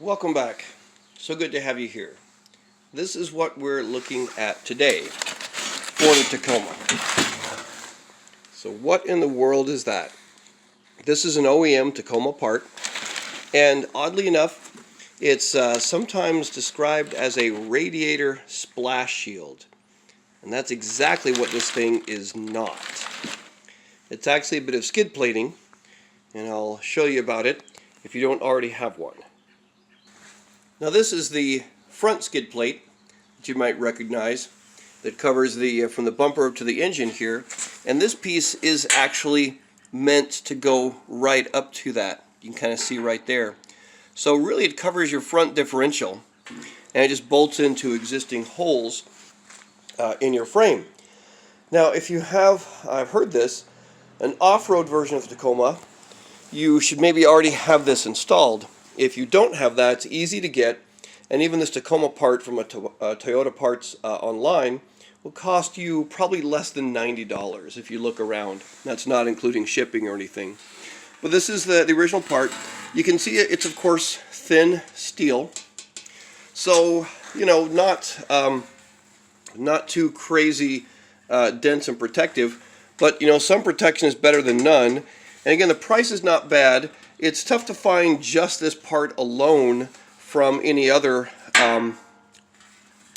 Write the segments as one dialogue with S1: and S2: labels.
S1: Welcome back. So good to have you here. This is what we're looking at today for the Tacoma. So what in the world is that? This is an OEM Tacoma part, and oddly enough, it's sometimes described as a radiator splash shield. And that's exactly what this thing is not. It's actually a bit of skid plating, and I'll show you about it if you don't already have one. Now this is the front skid plate that you might recognize that covers the from the bumper to the engine here, and this piece is actually meant to go right up to that. You can kind of see right there. So really it covers your front differential, and it just bolts into existing holes in your frame. Now if you have, I've heard this, an off-road version of the Tacoma, you should maybe already have this installed. If you don't have that, it's easy to get, and even this Tacoma part from a Toyota Parts online will cost you probably less than $90 if you look around. That's not including shipping or anything. But this is the original part. You can see it's of course thin steel, so you know, not too crazy dense and protective, but you know, some protection is better than none. And again, the price is not bad. It's tough to find just this part alone from any other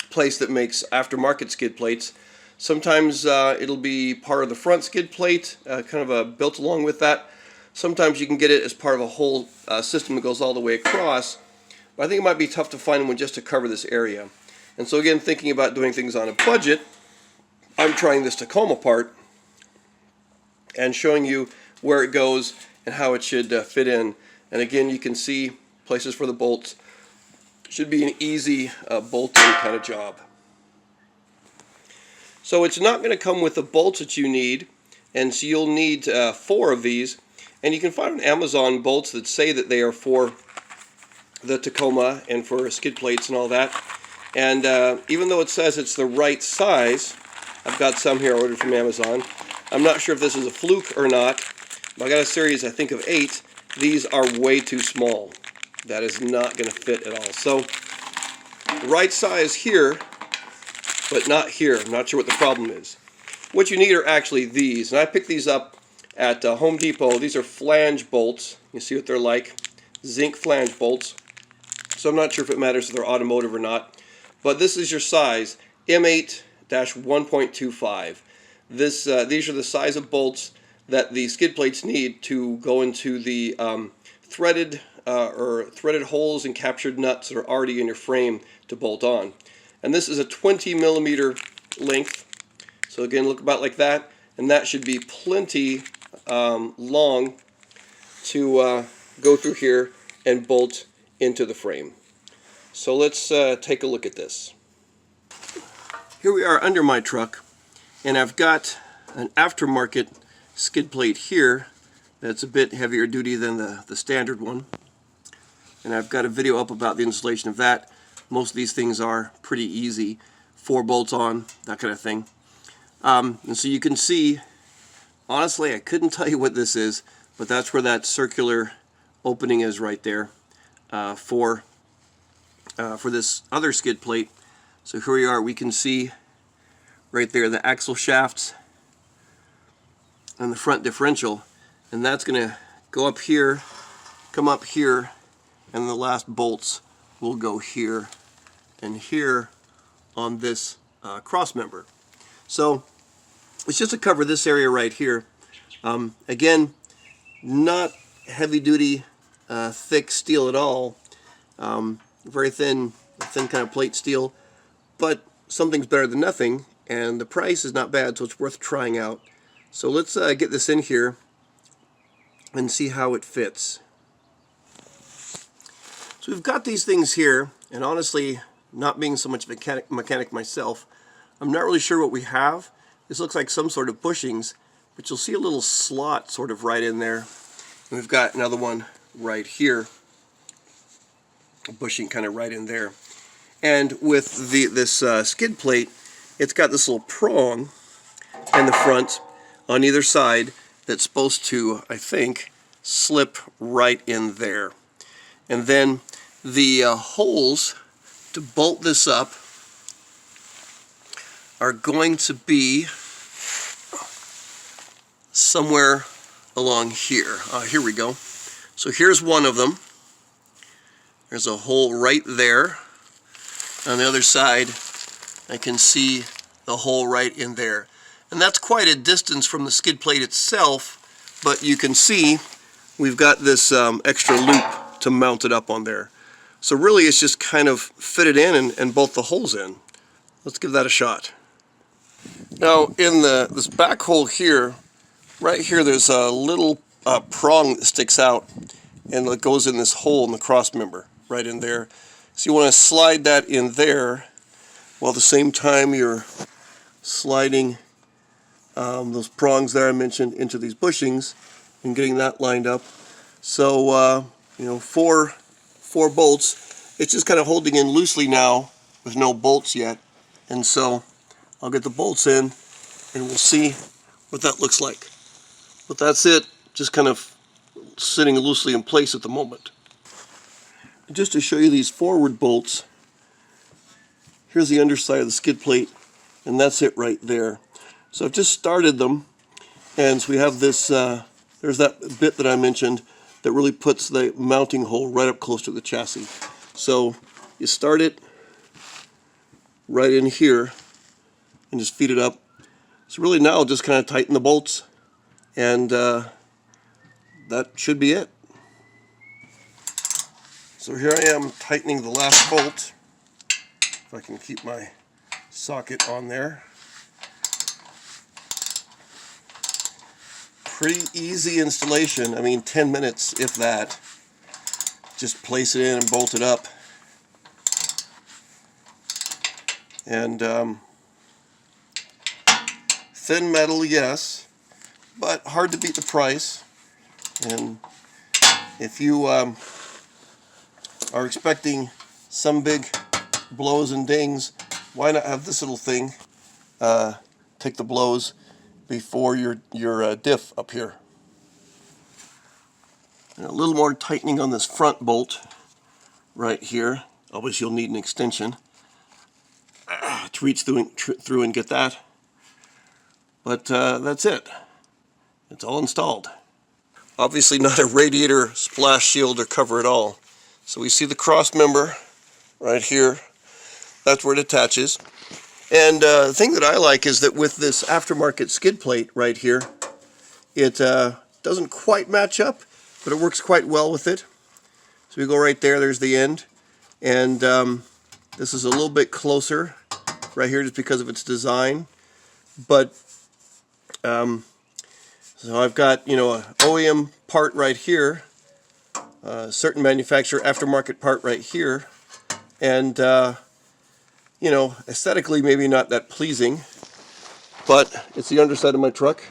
S1: place that makes aftermarket skid plates. Sometimes it'll be part of the front skid plate, kind of built along with that. Sometimes you can get it as part of a whole system that goes all the way across. But I think it might be tough to find one just to cover this area. And so again, thinking about doing things on a budget, I'm trying this Tacoma part and showing you where it goes and how it should fit in. And again, you can see places for the bolts. Should be an easy bolting kind of job. So it's not going to come with the bolts that you need, and so you'll need 4 of these. And you can find on Amazon bolts that say that they are for the Tacoma and for skid plates and all that. And even though it says it's the right size, I've got some here ordered from Amazon. I'm not sure if this is a fluke or not. I got a series, I think, of 8. These are way too small. That is not going to fit at all. So, the right size here, but not here. I'm not sure what the problem is. What you need are actually these. And I picked these up at Home Depot. These are flange bolts. You see what they're like? Zinc flange bolts. So I'm not sure if it matters if they're automotive or not. But this is your size, M8-1.25. These are the size of bolts that the skid plates need to go into the threaded holes and captured nuts that are already in your frame to bolt on. And this is a 20 millimeter length. So again, look about like that, and that should be plenty long to go through here and bolt into the frame. So let's take a look at this. Here we are under my truck, and I've got an aftermarket skid plate here that's a bit heavier duty than the standard one, and I've got a video up about the installation of that. Most of these things are pretty easy, 4 bolts on, that kind of thing. And so you can see, honestly, I couldn't tell you what this is, but that's where that circular opening is right there for this other skid plate. So here we are, we can see right there the axle shafts and the front differential, and that's going to go up here, come up here, and the last bolts will go here and here on this cross member. So it's just to cover this area right here. Again, not heavy duty thick steel at all, very thin kind of plate steel, but something's better than nothing, and the price is not bad, so it's worth trying out. So let's get this in here and see how it fits. So we've got these things here, and honestly, not being so much mechanic myself, I'm not really sure what we have. This looks like some sort of bushings, but you'll see a little slot sort of right in there. And we've got another one right here, a bushing kind of right in there. And with this skid plate, it's got this little prong in the front on either side that's supposed to, I think, slip right in there. And then The holes to bolt this up are going to be somewhere along here. Here we go. So here's one of them. There's a hole right there. On the other side, I can see the hole right in there. And that's quite a distance from the skid plate itself, but you can see we've got this extra loop to mount it up on there. So really it's just kind of fitted in and bolt the holes in. Let's give that a shot. Now in this back hole here, right here, there's a little prong that sticks out and it goes in this hole in the cross member right in there. So you want to slide that in there while at the same time you're sliding those prongs there I mentioned into these bushings and getting that lined up. So you know, four bolts. It's just kind of holding in loosely now with no bolts yet, and so I'll get the bolts in and we'll see what that looks like. But that's it, just kind of sitting loosely in place at the moment. Just to show you these forward bolts, here's the underside of the skid plate, and that's it right there. So I've just started them, and so we have this, there's that bit that I mentioned that really puts the mounting hole right up close to the chassis. So you start it right in here and just feed it up. So really now I'll just kind of tighten the bolts, and that should be it. So here I am tightening the last bolt, if I can keep my socket on there. Pretty easy installation, I mean 10 minutes if that. Just place it in and bolt it up. And thin metal, yes, but hard to beat the price. And if you are expecting some big blows and dings, why not have this little thing take the blows before your diff up here. And a little more tightening on this front bolt right here. Obviously you'll need an extension to reach through and get that. But that's it. It's all installed. Obviously not a radiator splash shield or cover at all. So we see the cross member right here. That's where it attaches. And the thing that I like is that with this aftermarket skid plate right here, it doesn't quite match up, but it works quite well with it. So we go right there, there's the end. And this is a little bit closer right here just because of its design. But so I've got, you know, an OEM part right here, a certain manufacturer aftermarket part right here, and you know, aesthetically maybe not that pleasing, but it's the underside of my truck,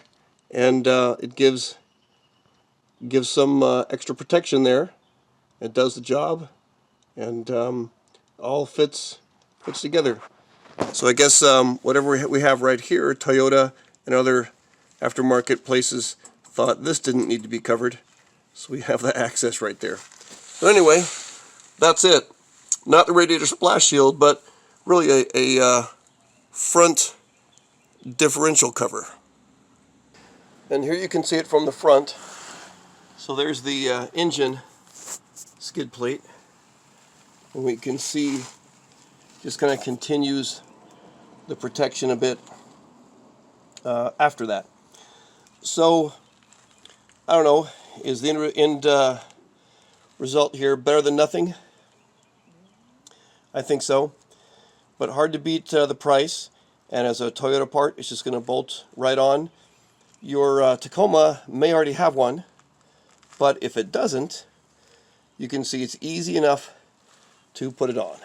S1: and it gives some extra protection there. It does the job, and all fits together. So I guess whatever we have right here, Toyota and other aftermarket places thought this didn't need to be covered, so we have that access right there. But anyway, that's it. Not the radiator splash shield, but really a front differential cover. And here you can see it from the front. So there's the engine skid plate, and we can see just kind of continues the protection a bit after that. So I don't know, is the end result here better than nothing? I think so, but hard to beat the price, and as a Toyota part it's just going to bolt right on. Your Tacoma may already have one, but if it doesn't, you can see it's easy enough to put it on.